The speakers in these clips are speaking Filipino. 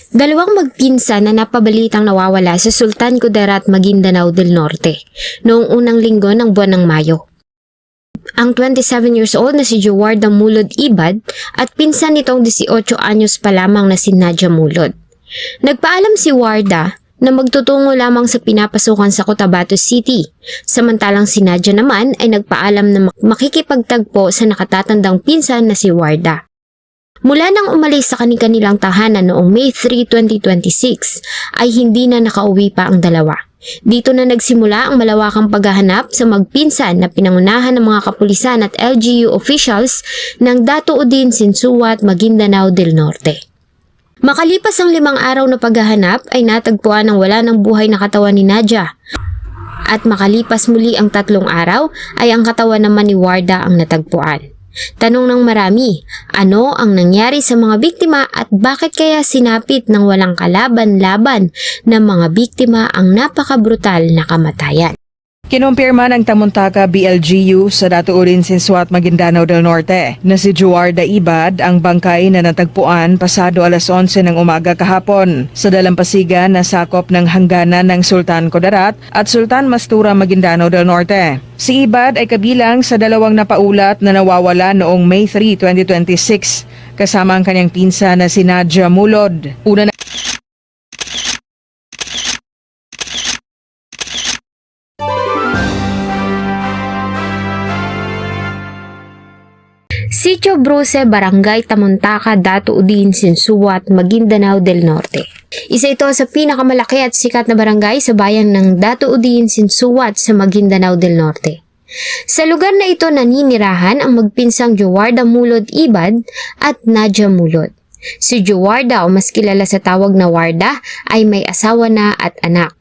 Dalawang magpinsan na napabalitang nawawala sa Sultan Kudarat, Maguindanao del Norte noong unang linggo ng buwan ng Mayo. Ang 27 years old na si Jowarda Mulod Ibad at pinsan nitong 18 anyos pa lamang na si Nadia Mulod. Nagpaalam si Warda na magtutungo lamang sa pinapasukan sa Cotabato City, samantalang si Nadia naman ay nagpaalam na makikipagtagpo sa nakatatandang pinsan na si Warda. Mula nang umalis sa kanilang tahanan noong May 3, 2026 ay hindi na nakauwi pa ang dalawa. Dito na nagsimula ang malawakang paghahanap sa magpinsan na pinangunahan ng mga kapulisan at LGU officials ng Dato Udin Sinsuat, Maguindanao del Norte. Makalipas ang 5 araw na paghahanap ay natagpuan ang wala ng buhay na katawan ni Nadia. At makalipas muli ang 3 araw ay ang katawan naman ni Warda ang natagpuan. Tanong ng marami, ano ang nangyari sa mga biktima at bakit kaya sinapit ng walang kalaban-laban ng mga biktima ang napakabrutal na kamatayan? Kinumpirma ng Tamuntaka BLGU sa Dato Udin Sinsuat, Maguindanao del Norte na si Jowarda Ibad ang bangkay na natagpuan pasado alas 11 ng umaga kahapon sa dalampasigan na sakop ng hangganan ng Sultan Kudarat at Sultan Mastura, Maguindanao del Norte. Si Ibad ay kabilang sa 2 napaulat na nawawala noong May 3, 2026 kasama ang kanyang pinsan na si Nadia Mulod. Una na Sitio Bruce, Barangay Tamuntaka, Dato Udin Sinsuat, Maguindanao del Norte. Isa ito sa pinakamalaki at sikat na barangay sa bayan ng Dato Udin Sinsuat sa Maguindanao del Norte. Sa lugar na ito naninirahan ang magpinsang Jowarda Mulod Ibad at Nadia Mulod. Si Jowarda o mas kilala sa tawag na Warda ay may asawa na at anak.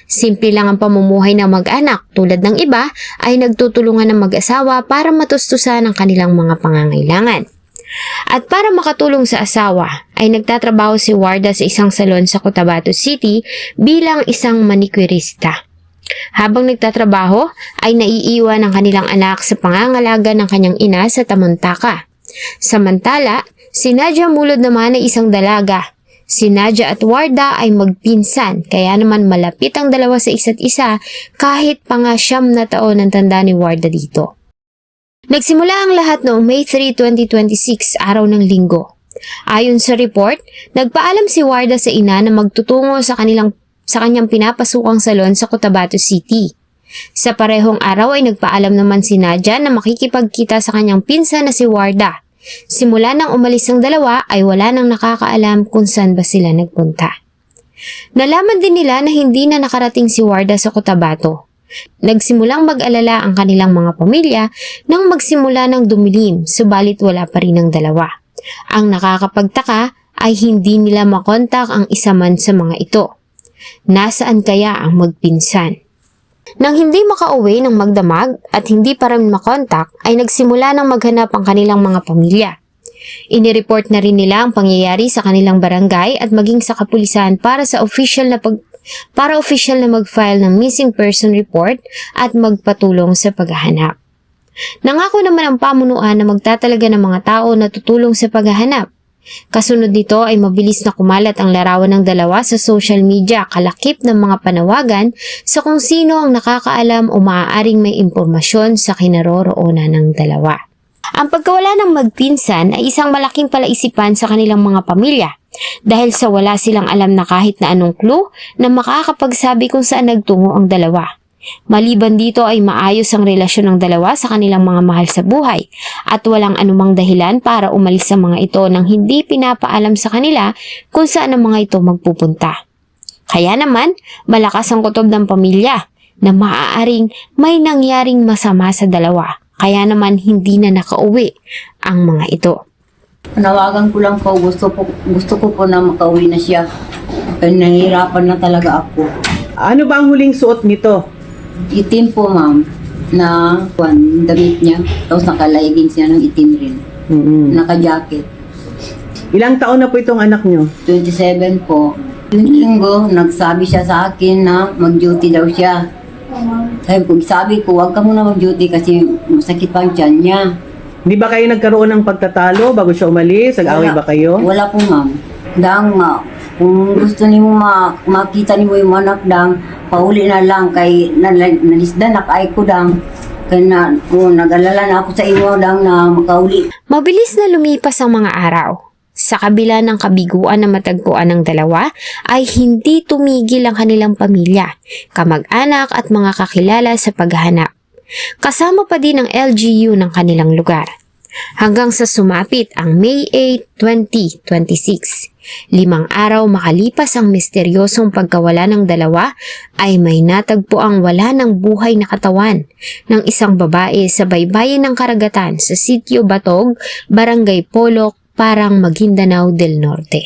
Simple lang ang pamumuhay ng mag-anak, tulad ng iba ay nagtutulungan ng mag-asawa para matustusan ang kanilang mga pangangailangan. At para makatulong sa asawa ay nagtatrabaho si Warda sa isang salon sa Cotabato City bilang isang manicurista. Habang nagtatrabaho ay naiiwan ang kanilang anak sa pangangalaga ng kanyang ina sa Tamuntaka. Samantala, si Nadia Mulod naman ay isang dalaga. Si Nadia at Warda ay magpinsan, kaya naman malapit ang dalawa sa isa't isa kahit pa nga 9 na taon ang tanda ni Warda dito. Nagsimula ang lahat noong May 3, 2026, araw ng linggo. Ayon sa report, nagpaalam si Warda sa ina na magtutungo sa kanyang pinapasukang salon sa Cotabato City. Sa parehong araw ay nagpaalam naman si Nadia na makikipagkita sa kanyang pinsan na si Warda. Simula nang umalis ang dalawa ay wala nang nakakaalam kung saan ba sila nagpunta. Nalaman din nila na hindi na nakarating si Warda sa Cotabato. Nagsimulang mag-alala ang kanilang mga pamilya nang magsimula ng dumilim, subalit wala pa rin ang dalawa. Ang nakakapagtaka ay hindi nila makontak ang isa man sa mga ito. Nasaan kaya ang magpinsan? Nang hindi makauwi ng magdamag at hindi pa rin makontak ay nagsimula ng maghanap ang kanilang mga pamilya. Inireport na rin nila ang pangyayari sa kanilang barangay at maging sa kapulisan para official na mag-file ng missing person report at magpatulong sa paghahanap. Nangako naman ang pamunuan na magtatalaga ng mga tao na tutulong sa paghahanap. Kasunod nito ay mabilis na kumalat ang larawan ng dalawa sa social media, kalakip ng mga panawagan sa kung sino ang nakakaalam o maaaring may impormasyon sa kinaroroonan ng dalawa. Ang pagkawala ng magpinsan ay isang malaking palaisipan sa kanilang mga pamilya dahil sa wala silang alam na kahit na anong clue na makakapagsabi kung saan nagtungo ang dalawa. Maliban dito ay maayos ang relasyon ng dalawa sa kanilang mga mahal sa buhay at walang anumang dahilan para umalis sa mga ito nang hindi pinapaalam sa kanila kung saan ang mga ito magpupunta. Kaya naman, malakas ang kutob ng pamilya na maaaring may nangyaring masama sa dalawa. Kaya naman hindi na nakauwi ang mga ito. Panawagan ko lang po, gusto ko po na makauwi na siya. Nahihirapan na talaga ako. Ano ba ang huling suot nito? Itim po, ma'am, na damit niya. Tapos naka-leggings niya ng itim rin. Naka-jacket. Ilang taon na po itong anak nyo? 27 po. Yung linggo, nagsabi siya sa akin na mag-duty daw siya. Sabi ko, huwag ka muna mag-duty kasi masakit pa ang tiyan niya. Di ba kayo nagkaroon ng pagtatalo bago siya umalis? Nag-away ba kayo? Wala po, ma'am. Dahang Kung gusto nimo makita nimo yung anak dang, pauli na lang kay nalisda na kay ko dang. Kaya nag-alala na ako sa imo dang na makauli. Mabilis na lumipas ang mga araw. Sa kabila ng kabiguan na matagpuan ng dalawa, ay hindi tumigil ang kanilang pamilya, kamag-anak at mga kakilala sa paghahanap. Kasama pa din ang LGU ng kanilang lugar. Hanggang sa sumapit ang May 8, 2026. 5 araw makalipas ang misteryosong pagkawala ng dalawa ay may natagpo ang wala ng buhay na katawan ng isang babae sa baybayin ng karagatan sa Sitio Batog, Barangay Polok, Parang, Maguindanao del Norte.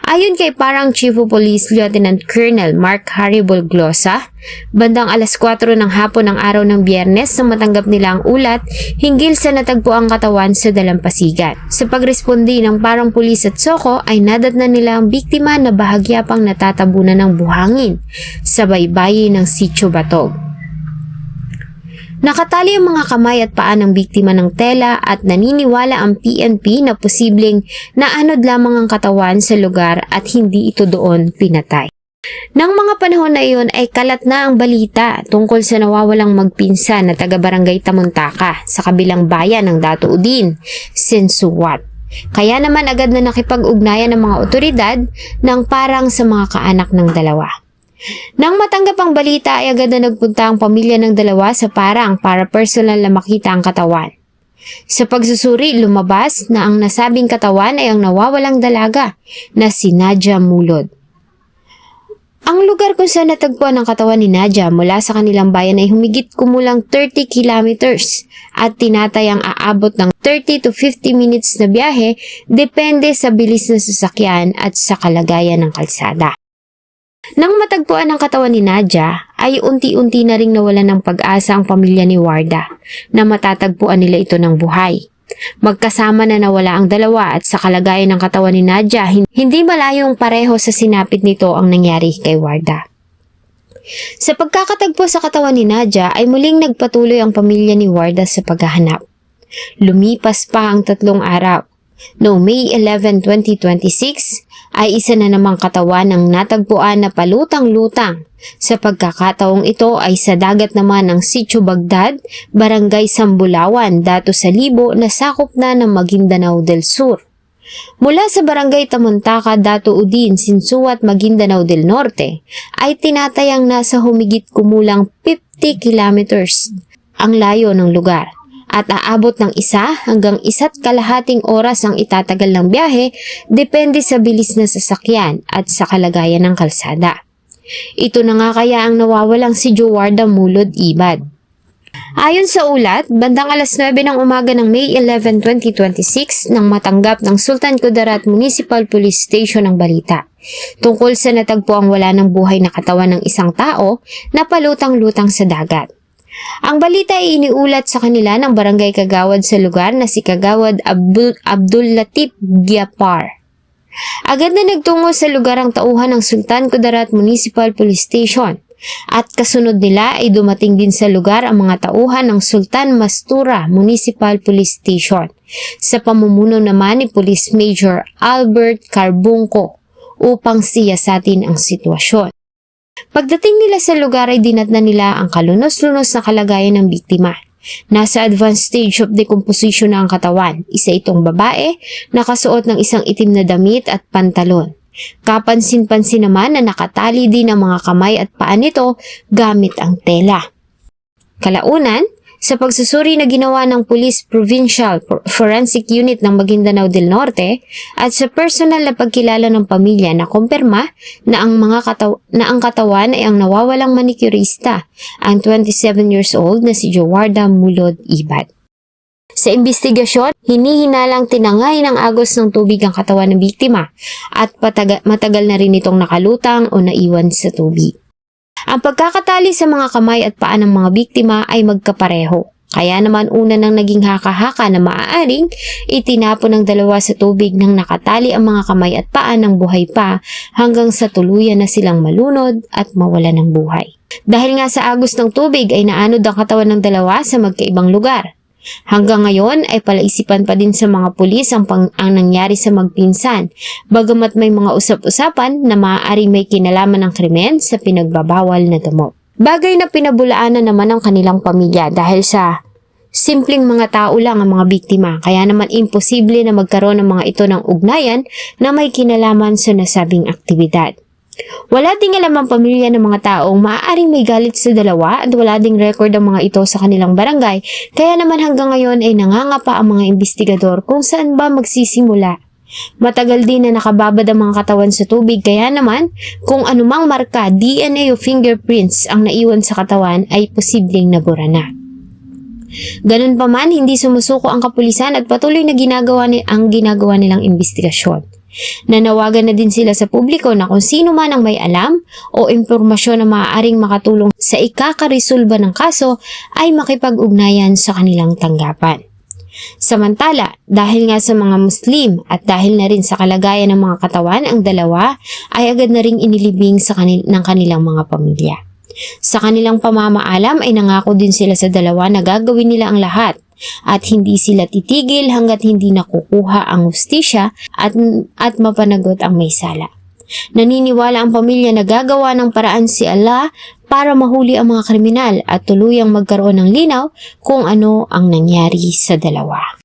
Ayon kay Parang Chief of Police Lieutenant Colonel Mark Haribol Glosa, bandang alas 4 ng hapon ng araw ng Biyernes nang matanggap nila ang ulat hinggil sa natagpo ang katawan sa dalampasigan. Sa pagrespondi ng Parang Pulis at Soko ay nadatnan nila ang biktima na bahagya pang natatabunan ng buhangin sa baybayin ng Sitio Batog. Nakatali ang mga kamay at paa ng biktima ng tela at naniniwala ang PNP na posibleng naanod lamang ang katawan sa lugar at hindi ito doon pinatay. Nang mga panahon na iyon ay kalat na ang balita tungkol sa nawawalang magpinsan na taga-barangay Tamuntaka sa kabilang bayan ng Dato Udin, Sensuat. Kaya naman agad na nakipag-ugnayan ng mga otoridad ng Parang sa mga kaanak ng dalawa. Nang matanggap ang balita ay agad na nagpunta ang pamilya ng dalawa sa Parang para personal na makita ang katawan. Sa pagsusuri, lumabas na ang nasabing katawan ay ang nawawalang dalaga na si Nadia Mulod. Ang lugar kung saan natagpuan ang katawan ni Nadia mula sa kanilang bayan ay humigit kumulang 30 kilometers at tinatayang aabot ng 30 to 50 minutes na biyahe depende sa bilis ng sasakyan at sa kalagayan ng kalsada. Nang matagpuan ang katawan ni Nadia, ay unti-unti na ring nawalan ng pag-asa ang pamilya ni Warda na matatagpuan nila ito ng buhay. Magkasama na nawala ang dalawa at sa kalagayan ng katawan ni Nadia, hindi malayong pareho sa sinapit nito ang nangyari kay Warda. Sa pagkakatagpo sa katawan ni Nadia ay muling nagpatuloy ang pamilya ni Warda sa paghahanap. Lumipas pa ang 3 araw. Noong May 11, 2026, ay isa na namang katawan ng natagpuan na palutang-lutang. Sa pagkakataong ito ay sa dagat naman ng Sitio Bagdad, Barangay Sambulawan, Dato Salibo na sakop na ng Maguindanao del Sur. Mula sa Barangay Tamuntaka, Dato Udin, Sensuat, Maguindanao del Norte ay tinatayang nasa humigit kumulang 50 kilometers ang layo ng lugar. At aabot ng 1 hanggang 1.5 oras ang itatagal ng biyahe depende sa bilis na sasakyan at sa kalagayan ng kalsada. Ito na nga kaya ang nawawalang si Jowarda Mulod Ibad. Ayon sa ulat, bandang alas 9 ng umaga ng May 11, 2026 nang matanggap ng Sultan Kudarat Municipal Police Station ang balita tungkol sa natagpuang wala ng buhay na katawan ng isang tao na palutang-lutang sa dagat. Ang balita ay iniulat sa kanila ng barangay kagawad sa lugar na si Kagawad Abdul Latif Giapar. Agad na nagtungo sa lugar ang tauhan ng Sultan Kudarat Municipal Police Station at kasunod nila ay dumating din sa lugar ang mga tauhan ng Sultan Mastura Municipal Police Station sa pamumuno naman ni Police Major Albert Carbunco upang siyasatin ang sitwasyon. Pagdating nila sa lugar ay dinatnan nila ang kalunos-lunos na kalagayan ng biktima. Nasa advanced stage of decomposition na ang katawan. Isa itong babae, nakasuot ng isang itim na damit at pantalon. Kapansin-pansin naman na nakatali din ang mga kamay at paa nito gamit ang tela. Kalaunan, sa pagsusuri na ginawa ng Police Provincial Forensic Unit ng Maguindanao del Norte at sa personal na pagkilala ng pamilya na kumpirma na ang katawan ay ang nawawalang manicurista, ang 27 years old na si Jowarda Mulod Ibad. Sa investigasyon, hinihinalang tinangay ng agos ng tubig ang katawan ng biktima at matagal na rin itong nakalutang o naiwan sa tubig. Ang pagkakatali sa mga kamay at paa ng mga biktima ay magkapareho. Kaya naman una nang naging haka-haka na maaaring itinapon ng dalawa sa tubig nang nakatali ang mga kamay at paa ng buhay pa hanggang sa tuluyan na silang malunod at mawala ng buhay. Dahil nga sa agos ng tubig ay naanod ang katawan ng dalawa sa magkaibang lugar. Hanggang ngayon ay palaisipan pa din sa mga pulis ang nangyari sa magpinsan, bagamat may mga usap-usapan na maaari may kinalaman ng krimen sa pinagbabawal na damo. Bagay na pinabulaanan naman ang kanilang pamilya dahil sa simpleng mga tao lang ang mga biktima, kaya naman imposible na magkaroon ng mga ito ng ugnayan na may kinalaman sa nasabing aktibidad. Wala ding alam ang pamilya ng mga taong maaaring may galit sa dalawa at wala ding record ang mga ito sa kanilang barangay, kaya naman hanggang ngayon ay nangangapa ang mga investigador kung saan ba magsisimula. Matagal din na nakababad ang mga katawan sa tubig, kaya naman kung anumang marka, DNA o fingerprints ang naiwan sa katawan ay posibleng nabura na. Ganun pa man, hindi sumusuko ang kapulisan at patuloy na ginagawa nilang investigasyon. Nanawagan na din sila sa publiko na kung sino man ang may alam o impormasyon na maaaring makatulong sa ikakaresolba ng kaso ay makipag-ugnayan sa kanilang tanggapan. Samantala, dahil nga sa mga Muslim at dahil na rin sa kalagayan ng mga katawan, ang dalawa ay agad na ring inilibing ng kanilang mga pamilya. Sa kanilang pamamaalam ay nangako din sila sa dalawa na gagawin nila ang lahat at hindi sila titigil hanggat hindi nakukuha ang hustisya at mapanagot ang may sala. Naniniwala ang pamilya na gagawa ng paraan si Allah para mahuli ang mga kriminal at tuluyang magkaroon ng linaw kung ano ang nangyari sa dalawa.